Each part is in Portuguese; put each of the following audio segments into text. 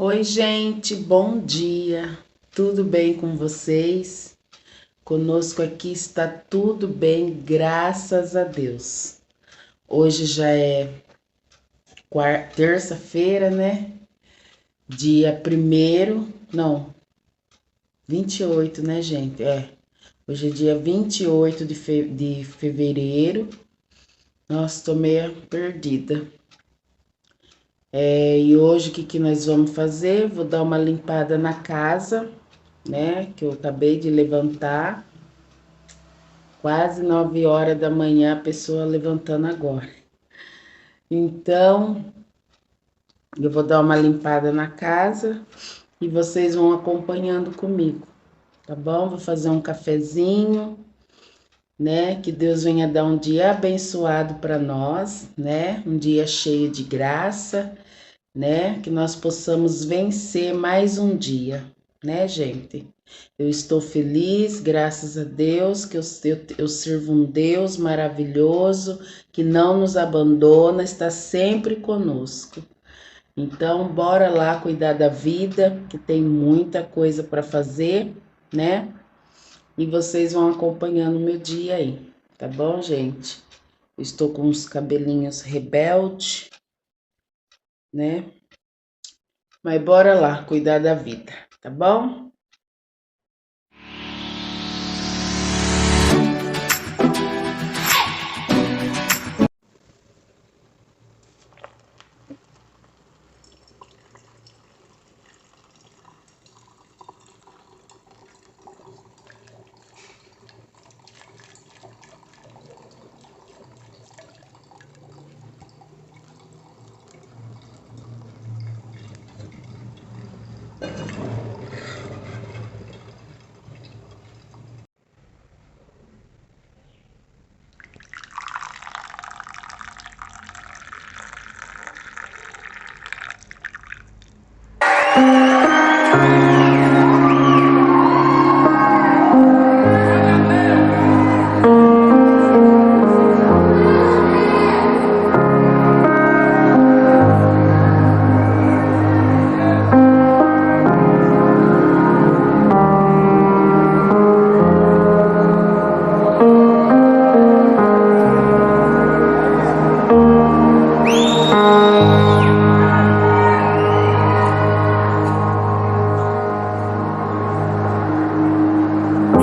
Oi, gente, bom dia. Tudo bem com vocês? Conosco aqui está tudo bem, graças a Deus. Hoje já é terça-feira, né? Dia 1º, não, 28, né, gente? Hoje é dia 28 de fevereiro. Nossa, tô meio perdida. E hoje o que nós vamos fazer? Vou dar uma limpada na casa, né? Que eu acabei de levantar. Quase 9 horas da manhã, a pessoa levantando agora. Então, eu vou dar uma limpada na casa e vocês vão acompanhando comigo, tá bom? Vou fazer um cafezinho, né? Que Deus venha dar um dia abençoado para nós, né? Um dia cheio de graça, né? Que nós possamos vencer mais um dia, né, gente? Eu estou feliz, graças a Deus, que eu sirvo um Deus maravilhoso, que não nos abandona, está sempre conosco. Então, bora lá cuidar da vida, que tem muita coisa para fazer, né? E vocês vão acompanhando o meu dia aí, tá bom, gente? Eu estou com os cabelinhos rebelde, né? Mas bora lá cuidar da vida, tá bom?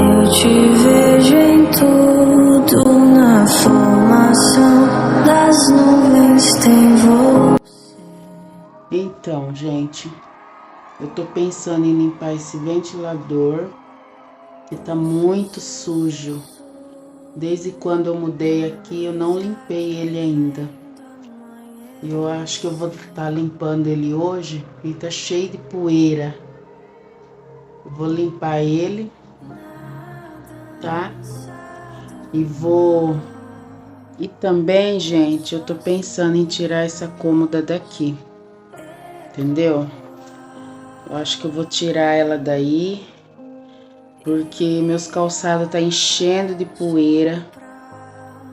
Eu te vejo em tudo, na formação das nuvens tem você. Então, gente, eu tô pensando em limpar esse ventilador, que tá muito sujo. Desde quando eu mudei aqui, eu não limpei ele ainda. Eu acho que eu vou estar limpando ele hoje, ele tá cheio de poeira. Eu vou limpar ele, tá? E também, gente, eu tô pensando em tirar essa cômoda daqui, entendeu? Eu acho que eu vou tirar ela daí, porque meus calçados tá enchendo de poeira.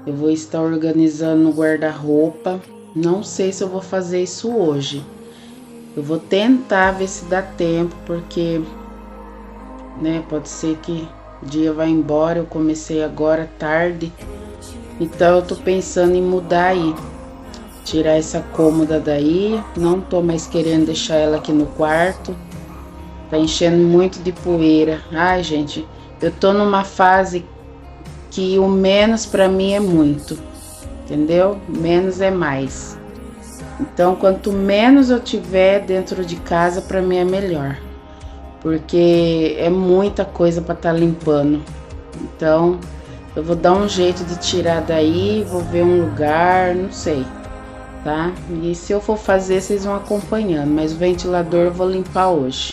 Eu vou estar organizando no guarda-roupa. Não sei se eu vou fazer isso hoje. Eu vou tentar ver se dá tempo, porque, né, pode ser que o dia vai embora. Eu comecei agora tarde, então eu tô pensando em mudar aí, tirar essa cômoda daí. Não tô mais querendo deixar ela aqui no quarto, tá enchendo muito de poeira. Ai, gente, eu tô numa fase que o menos pra mim é muito, entendeu? Menos é mais. Então, quanto menos eu tiver dentro de casa, pra mim é melhor, porque é muita coisa para estar limpando. Então, eu vou dar um jeito de tirar daí, vou ver um lugar, não sei, tá? E se eu for fazer, vocês vão acompanhando, mas o ventilador eu vou limpar hoje.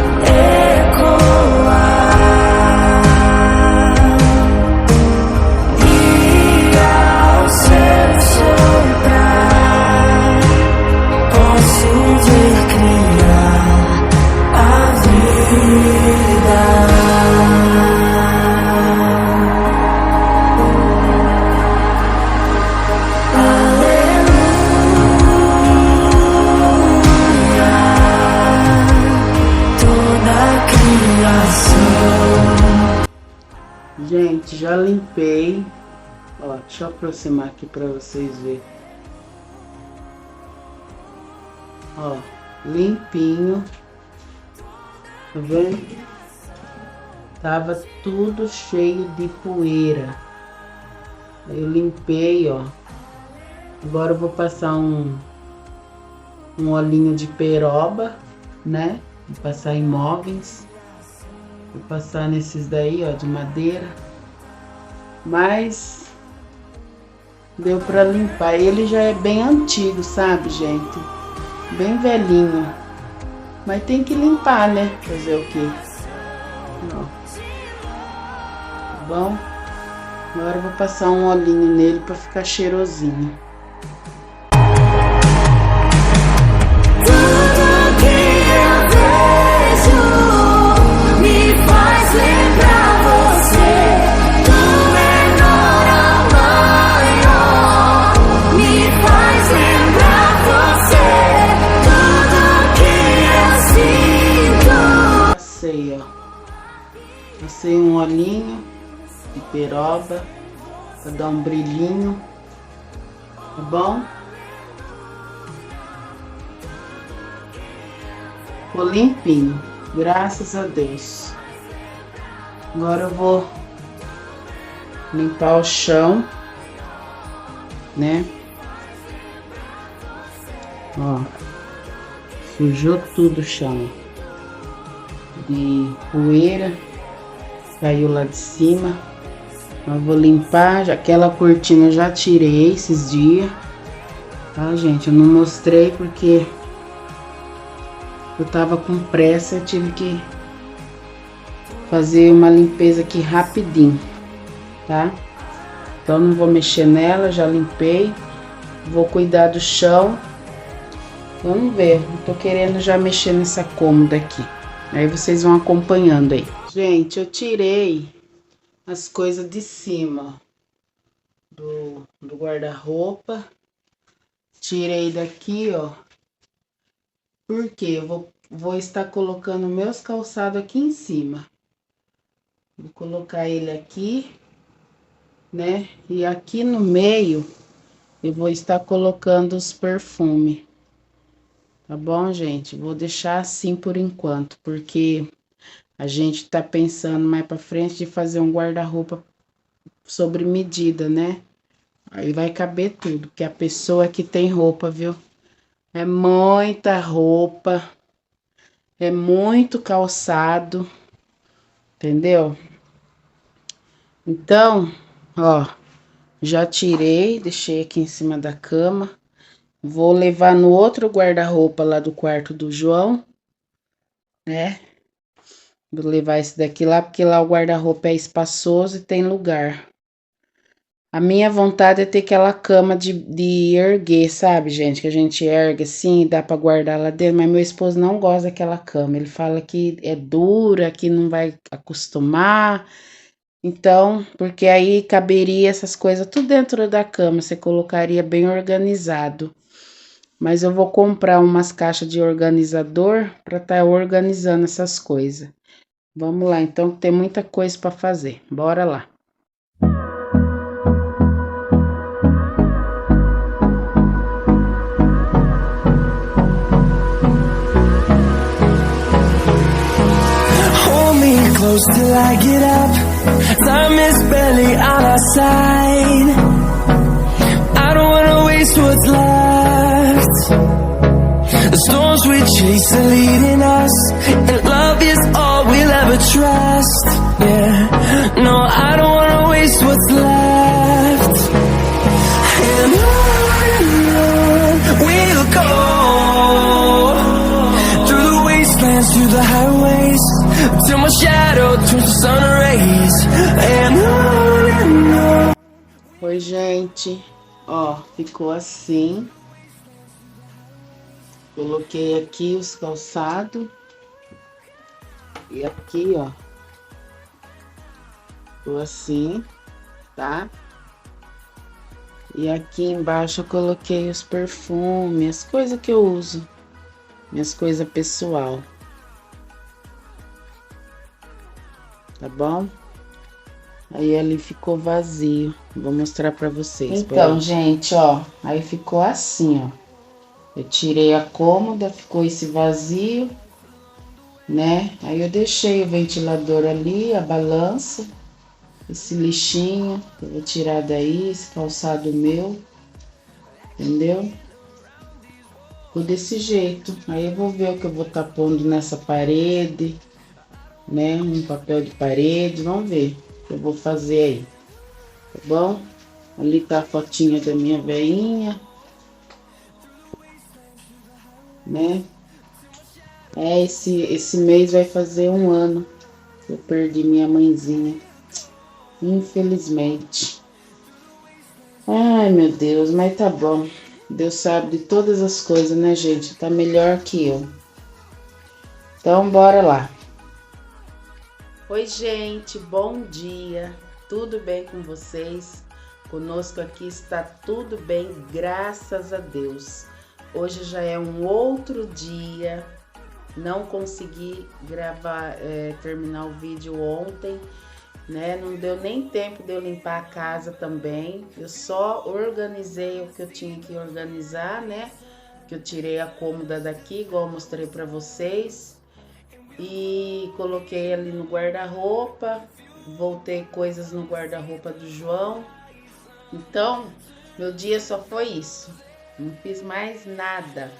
gente, já limpei. Ó, deixa eu aproximar aqui pra vocês verem. Ó, limpinho. Tá vendo? Tava tudo cheio de poeira. Eu limpei, ó. Agora eu vou passar um olhinho de peroba, né? Vou passar em móveis. Vou passar nesses daí, ó, de madeira. Mas deu pra limpar. Ele já é bem antigo, sabe, gente? Bem velhinho. Mas tem que limpar, né? Fazer o quê? Ó. Tá bom? Agora eu vou passar um olhinho nele pra ficar cheirosinho. Tudo que eu vejo me faz lembrar você. Do menor ao maior me faz lembrar você. Tudo que eu sinto. Passei, ó. Passei um olhinho de peroba pra dar um brilhinho. Tá bom? Ficou limpinho, graças a Deus. Agora eu vou limpar o chão, né? Ó, sujou tudo o chão de poeira, caiu lá de cima. Eu vou limpar, já aquela cortina eu já tirei esses dias, tá, gente? Eu não mostrei porque eu tava com pressa, eu tive que fazer uma limpeza aqui rapidinho, tá? Então não vou mexer nela, já limpei. Vou cuidar do chão. Vamos ver, eu tô querendo já mexer nessa cômoda aqui. Aí vocês vão acompanhando aí. Gente, eu tirei as coisas de cima do guarda-roupa. Tirei daqui, ó. Porque eu vou estar colocando meus calçados aqui em cima. Vou colocar ele aqui, né? E aqui no meio eu vou estar colocando os perfumes. Tá bom, gente? Vou deixar assim por enquanto, porque a gente tá pensando mais pra frente de fazer um guarda-roupa sobre medida, né? Aí vai caber tudo, porque a pessoa que tem roupa, viu? É muita roupa, é muito calçado, entendeu? Então, ó, já tirei, deixei aqui em cima da cama. Vou levar no outro guarda-roupa lá do quarto do João, né? Vou levar esse daqui lá, porque lá o guarda-roupa é espaçoso e tem lugar. A minha vontade é ter aquela cama de erguer, sabe, gente? Que a gente ergue assim e dá pra guardar lá dentro. Mas meu esposo não gosta daquela cama. Ele fala que é dura, que não vai acostumar. Então, porque aí caberia essas coisas tudo dentro da cama. Você colocaria bem organizado. Mas eu vou comprar umas caixas de organizador pra tá organizando essas coisas. Vamos lá, então, tem muita coisa pra fazer. Bora lá. Close till I get up. Time is barely on our side. I don't wanna waste what's left. The storms we chase are leading us, and love is all we'll ever trust. Yeah, no, I don't wanna waste what's left. And on we'll go, through the wastelands, through the highways, till my shadow turns to sun rays. And on. Oi, gente. Ó, ficou assim. Coloquei aqui os calçados. E aqui, ó. Ficou assim, tá? E aqui embaixo eu coloquei os perfumes, as coisas que eu uso. Minhas coisas pessoal. Tá bom? Aí ali ficou vazio. Vou mostrar pra vocês. Então, gente, ó, aí ficou assim, ó. Eu tirei a cômoda, ficou esse vazio, né? Aí eu deixei o ventilador ali, a balança, esse lixinho, eu vou tirar daí, esse calçado meu, entendeu? Ficou desse jeito. Aí eu vou ver o que eu vou estar pondo nessa parede, né? Um papel de parede, vamos ver o que eu vou fazer aí, tá bom? Ali tá a fotinha da minha veinha, né? Esse mês vai fazer 1 ano que eu perdi minha mãezinha, infelizmente. Ai, meu Deus, mas tá bom. Deus sabe de todas as coisas, né, gente? Tá melhor que eu. Então, bora lá. Oi, gente, bom dia. Tudo bem com vocês? Conosco aqui está tudo bem, graças a Deus. Hoje já é um outro dia. Não consegui gravar, terminar o vídeo ontem, né? Não deu nem tempo de eu limpar a casa também. Eu só organizei o que eu tinha que organizar, né? Que eu tirei a cômoda daqui, igual eu mostrei para vocês. E coloquei ali no guarda-roupa. Voltei coisas no guarda-roupa do João. Então, meu dia só foi isso. Não fiz mais nada,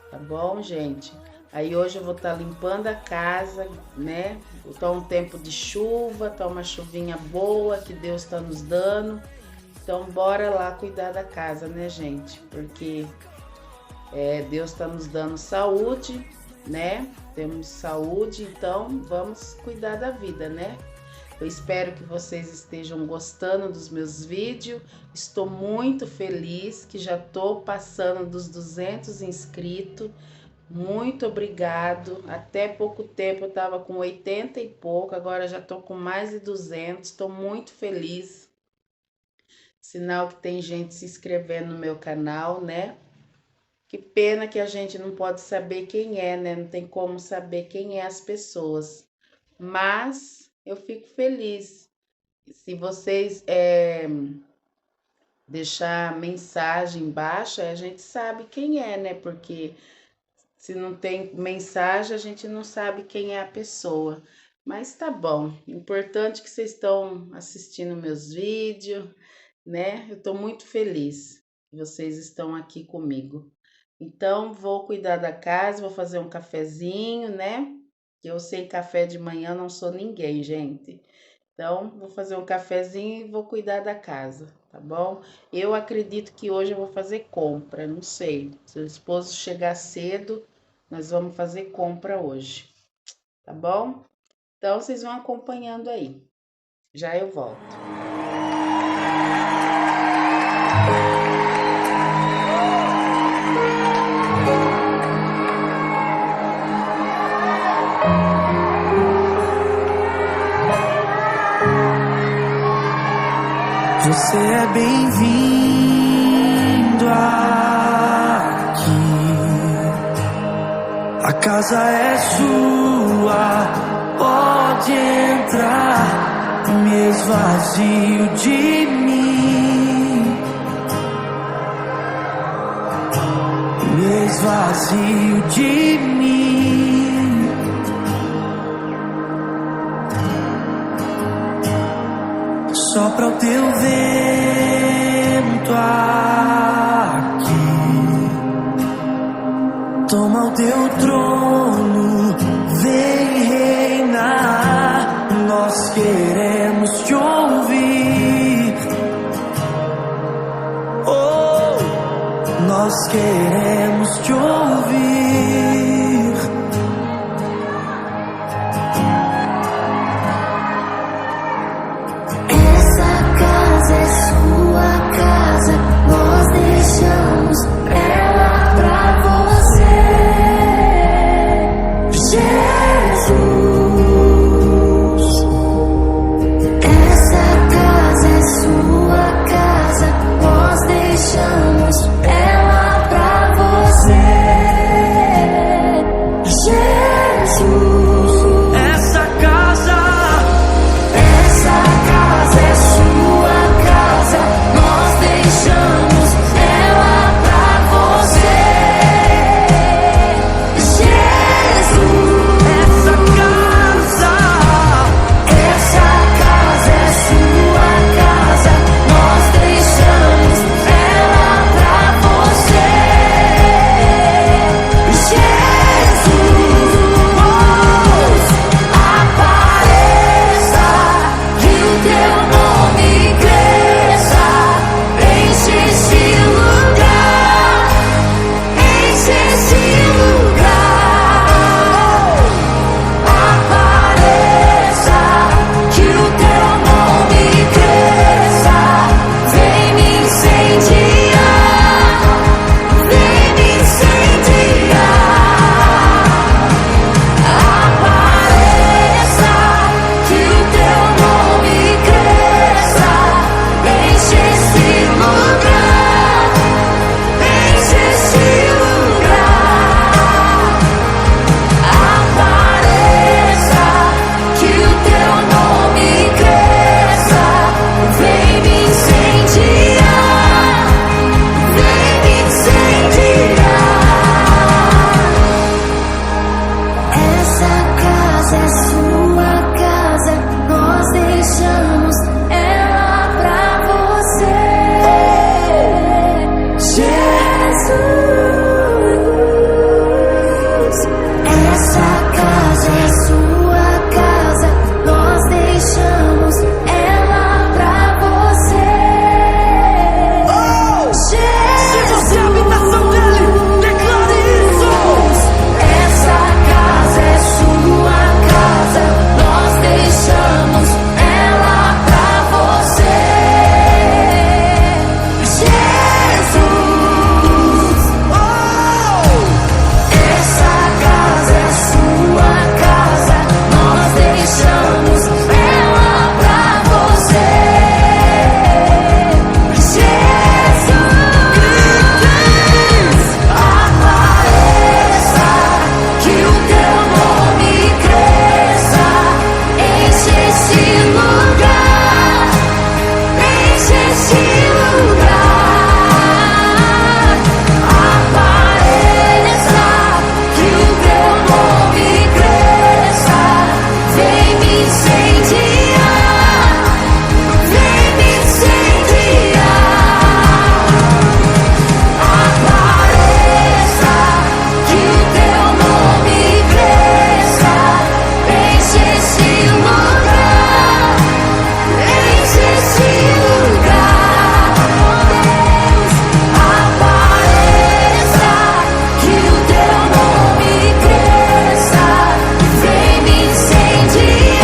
tá bom, gente? Aí hoje eu vou estar limpando a casa, né? Tá um tempo de chuva, tá uma chuvinha boa que Deus tá nos dando. Então bora lá cuidar da casa, né, gente? Porque Deus tá nos dando saúde, né? Temos saúde, então vamos cuidar da vida, né? Eu espero que vocês estejam gostando dos meus vídeos. Estou muito feliz que já tô passando dos 200 inscritos. Muito obrigado. Até pouco tempo eu tava com 80 e pouco, agora já tô com mais de 200. Tô muito feliz. Sinal que tem gente se inscrevendo no meu canal, né? Que pena que a gente não pode saber quem é, né? Não tem como saber quem é as pessoas. Mas eu fico feliz. Se vocês deixar mensagem embaixo, a gente sabe quem é, né? Porque se não tem mensagem, a gente não sabe quem é a pessoa. Mas tá bom. Importante que vocês estão assistindo meus vídeos, né? Eu tô muito feliz que vocês estão aqui comigo. Então, vou cuidar da casa, vou fazer um cafezinho, né? Eu sem café de manhã não sou ninguém, gente. Então, vou fazer um cafezinho e vou cuidar da casa, tá bom? Eu acredito que hoje eu vou fazer compra, não sei. Se o esposo chegar cedo, nós vamos fazer compra hoje, tá bom? Então, vocês vão acompanhando aí. Já eu volto. Você é bem-vindo aqui. A casa é sua, pode entrar. Me esvazio de mim. Me esvazio de mim. Sopra o teu vento aqui, toma o teu trono, vem reinar. Nós queremos te ouvir, oh, nós queremos te ouvir. Ela pra você. Essa casa é sua casa, nós deixamos ela pra você. Se você é a habitação dele, declare isso. Essa casa é sua casa, nós deixamos ela pra você. Jesus, essa casa é sua casa, nós deixamos ela pra você. Jesus, apareça, que o teu nome cresça, enche esse lugar, enche esse lugar. Apareça, que o teu nome cresça, vem me incendiar, vem me incendiar. Apareça, que o teu nome cresça, enche esse lugar, enche esse lugar. Deus, apareça, que o teu nome cresça, vem me incendiar,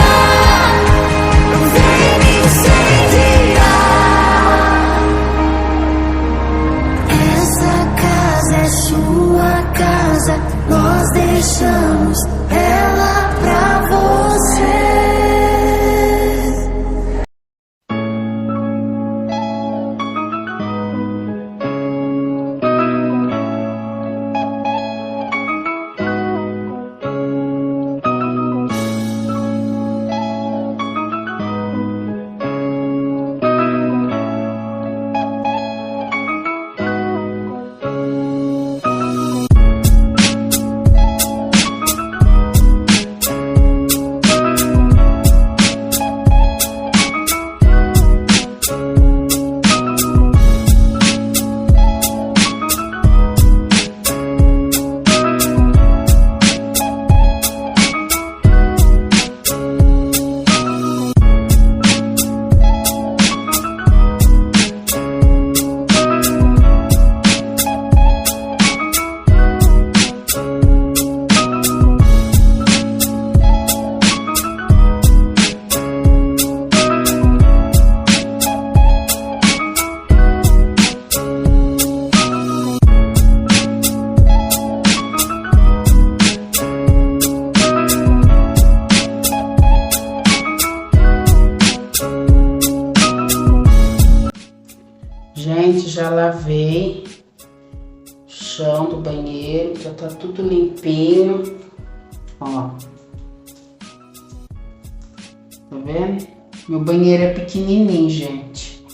vem me incendiar. Essa casa é sua casa, nós deixamos ela pra você. Gente, já lavei o chão do banheiro, já tá tudo limpinho, ó. Tá vendo? Meu banheiro é pequenininho, gente.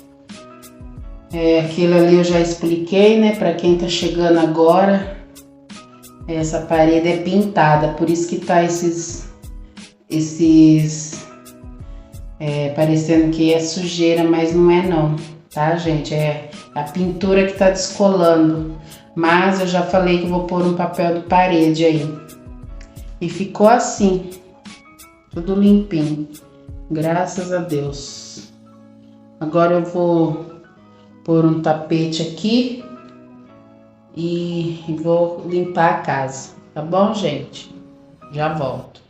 Aquilo ali eu já expliquei, né? Pra quem tá chegando agora, essa parede é pintada, por isso que tá parecendo que é sujeira, mas não é não. Tá, gente? É a pintura que tá descolando. Mas eu já falei que eu vou pôr um papel de parede aí. E ficou assim. Tudo limpinho. Graças a Deus. Agora eu vou pôr um tapete aqui. E vou limpar a casa. Tá bom, gente? Já volto.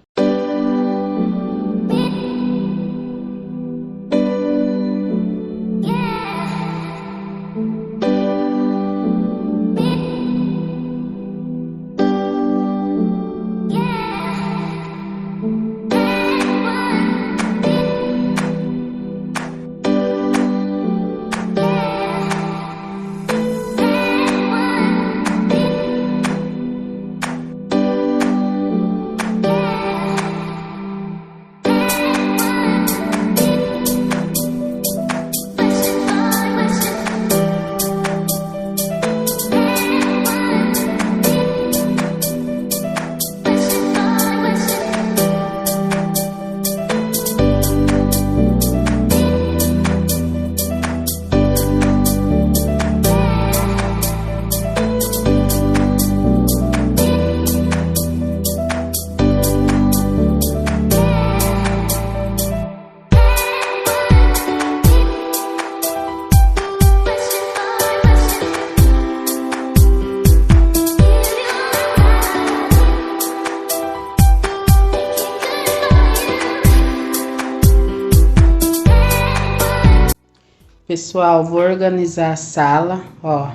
Pessoal, vou organizar a sala, ó.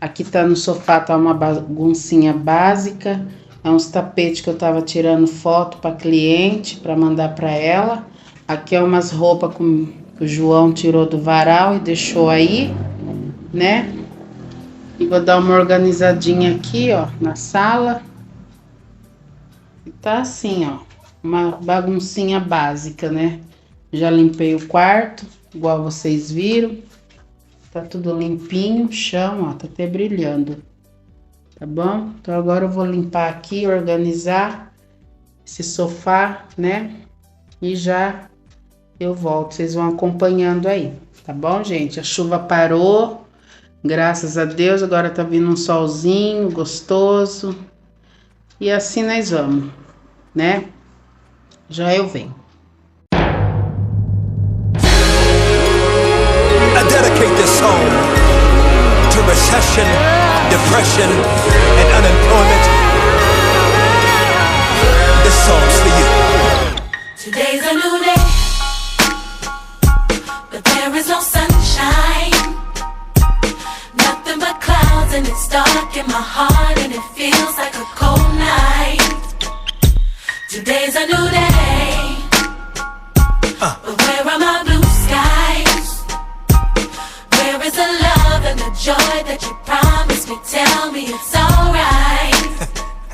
Aqui tá no sofá, tá uma baguncinha básica. É uns tapetes que eu tava tirando foto pra cliente, pra mandar pra ela. Aqui é umas roupas que o João tirou do varal e deixou aí, né? E vou dar uma organizadinha aqui, ó, na sala. E tá assim, ó, uma baguncinha básica, né? Já limpei o quarto, igual vocês viram. Tá tudo limpinho, o chão, ó, tá até brilhando. Tá bom? Então agora eu vou limpar aqui, organizar esse sofá, né? E já eu volto, vocês vão acompanhando aí, tá bom, gente? A chuva parou, graças a Deus, agora tá vindo um solzinho gostoso. E assim nós vamos, né? Já eu venho. I dedicate this song to recession, depression, and unemployment. This song's for you. Today's a new day, but there is no sunshine. Nothing but clouds and it's dark in my heart and it feels like a cold night. Today's a new day, but where are my blue skies? Where is the love and the joy that you promised me? Tell me it's alright.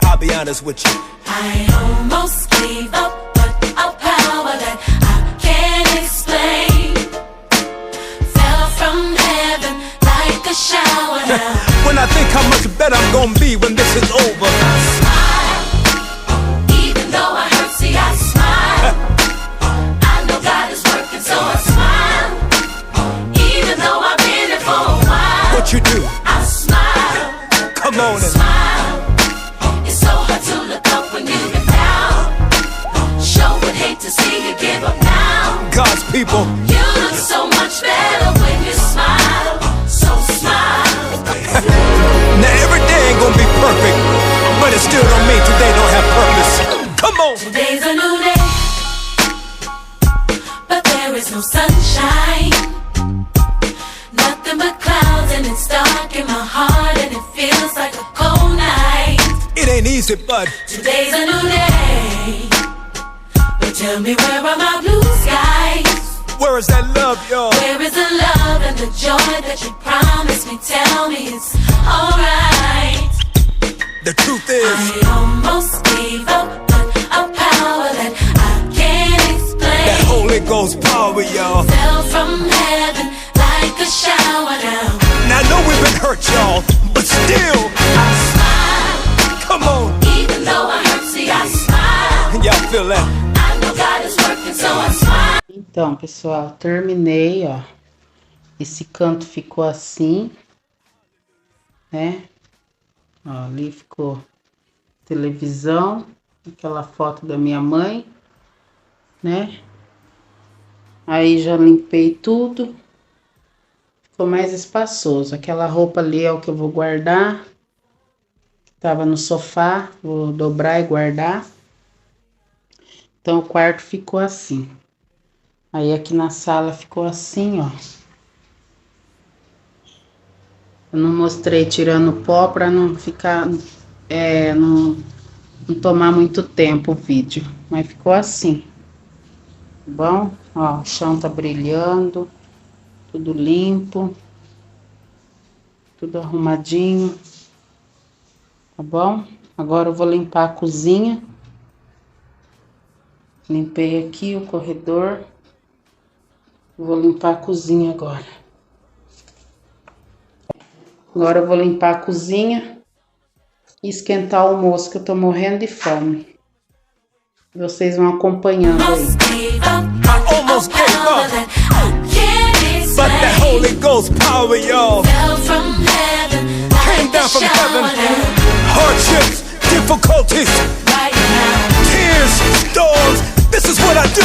I'll be honest with you. I almost gave up, but a power that I can't explain fell from heaven like a shower now. When I think how much better I'm gonna be when this is over. I smile, even though I hurt, see I smile. I know God is working, so I smile. Even though I've been here for a while. What you do? I smile. Come on and Smile. It's so hard to look up when you've been down. Sure would hate to see you give up now. God's people. You look so much better when you smile. So smile. Now every day ain't gonna be perfect, but it still don't mean today don't have purpose. Come on. Today's a new day, but there is no sunshine. Nothing but clouds and it's dark in my heart and it feels like a cold night. It ain't easy, but Today's a new day, but tell me where are my blue skies? where is that love, y'all? Where is the love and the joy that you promised me? Tell me it's alright. The truth is, I almost gave up, but a power that I can't explain that Holy Ghost power, y'all. fell from heaven like a shower now. Now I know we've been hurt, y'all, but still, I smile, come on. even though I hurt, see I smile. Y'all feel that? I know God is working, so I smile. Então, pessoal, terminei, ó. Esse canto ficou assim, né? Ó, ali ficou televisão, aquela foto da minha mãe, né? Aí já limpei tudo. Ficou mais espaçoso. Aquela roupa ali é o que eu vou guardar. Tava no sofá, vou dobrar e guardar. Então o quarto ficou assim. Aí aqui na sala ficou assim, ó. Eu não mostrei tirando o pó pra não ficar, não tomar muito tempo o vídeo. Mas ficou assim. Tá bom? Ó, o chão tá brilhando. Tudo limpo. Tudo arrumadinho. Tá bom? Agora eu vou limpar a cozinha. Limpei aqui o corredor. Vou limpar a cozinha agora. Agora eu vou limpar a cozinha e esquentar o almoço, que eu tô morrendo de fome. Vocês vão acompanhando aí. I almost gave up, but that Holy Ghost power, y'all, came down from heaven. Hardships, difficulties, tears, storms. This is what I do.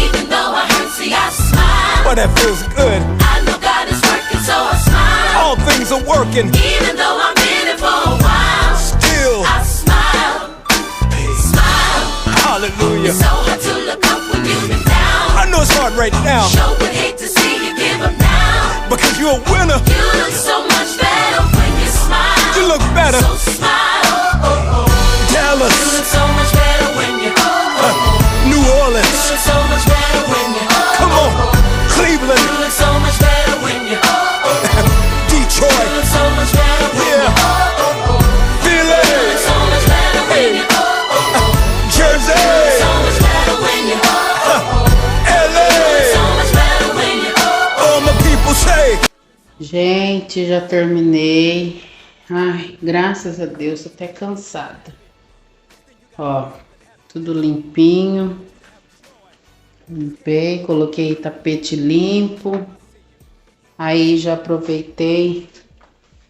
Even though I hurt, see I smile. But that feels good. I know God is working, so I smile. All things are working. Even though I'm in it for a while, Still, I smile. Smile. hallelujah. It's so hard to look up when you've been down. I know it's hard right now. Sure would hate to see you give up now. Because you're a winner. You look so much better when you smile. You look better. So smile. Dallas. You look so much better when you New Orleans. You look so much better when you Come on. Cleveland. You look so much better when you Detroit. You look so much better when Yeah. Philly. You look so much better when you Jersey. So much better when you LA. So much better when you All my people say. Gente, já terminei. Ai, graças a Deus, tô até cansada. Ó, tudo limpinho. Limpei, coloquei tapete limpo. Aí já aproveitei,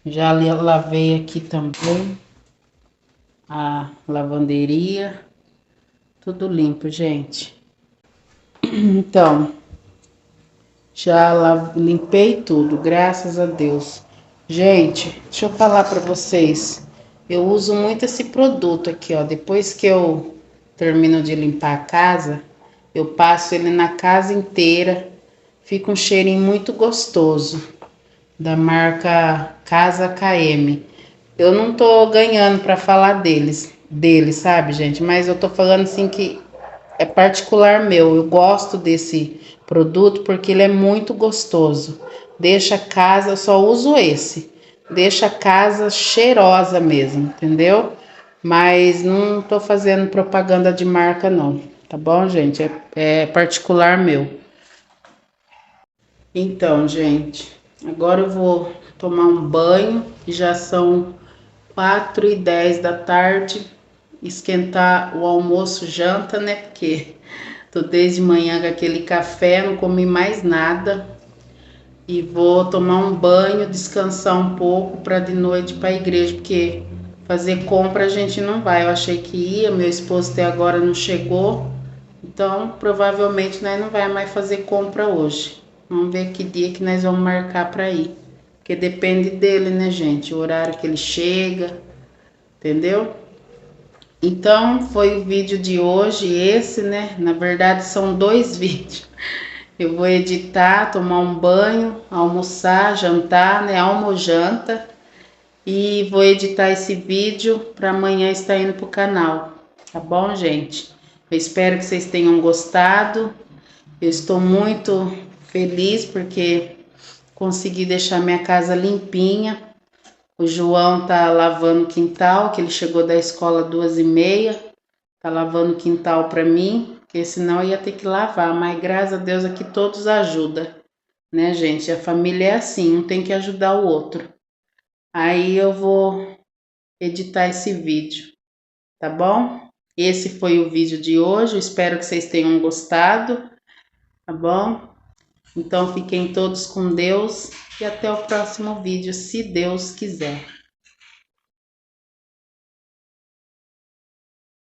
já lavei aqui também a lavanderia. Tudo limpo, gente. Então, já limpei tudo, graças a Deus. Gente, deixa eu falar pra vocês. Eu uso muito esse produto aqui, ó. Depois que eu termino de limpar a casa, eu passo ele na casa inteira. Fica um cheirinho muito gostoso. Da marca Casa KM. Eu não tô ganhando pra falar deles, sabe, gente? Mas eu tô falando assim que é particular meu. Eu gosto desse produto porque ele é muito gostoso. Deixa a casa, eu só uso esse. Deixa a casa cheirosa mesmo, entendeu? Mas não tô fazendo propaganda de marca não, tá bom, gente? É particular meu. Então, gente, agora eu vou tomar um banho. Já são 4h10 da tarde. Esquentar o almoço, janta, né? Porque tô desde manhã com aquele café, não comi mais nada. E vou tomar um banho, descansar um pouco para de noite para a igreja, porque fazer compra a gente não vai. Eu achei que ia, meu esposo até agora não chegou, então provavelmente nós não vai mais fazer compra hoje. Vamos ver que dia que nós vamos marcar para ir, porque depende dele, né, gente? O horário que ele chega, entendeu? Então foi o vídeo de hoje, esse, né? Na verdade são 2 vídeos. Eu vou editar, tomar um banho, almoçar, jantar, né? Almojanta. E vou editar esse vídeo para amanhã estar indo pro canal. Tá bom, gente? Eu espero que vocês tenham gostado. Eu estou muito feliz porque consegui deixar minha casa limpinha. O João tá lavando o quintal, que ele chegou da escola 2h30. Tá lavando o quintal para mim. Porque senão eu ia ter que lavar, mas graças a Deus aqui todos ajudam, né, gente? A família é assim, um tem que ajudar o outro. Aí eu vou editar esse vídeo, tá bom? Esse foi o vídeo de hoje, eu espero que vocês tenham gostado, tá bom? Então fiquem todos com Deus e até o próximo vídeo, se Deus quiser.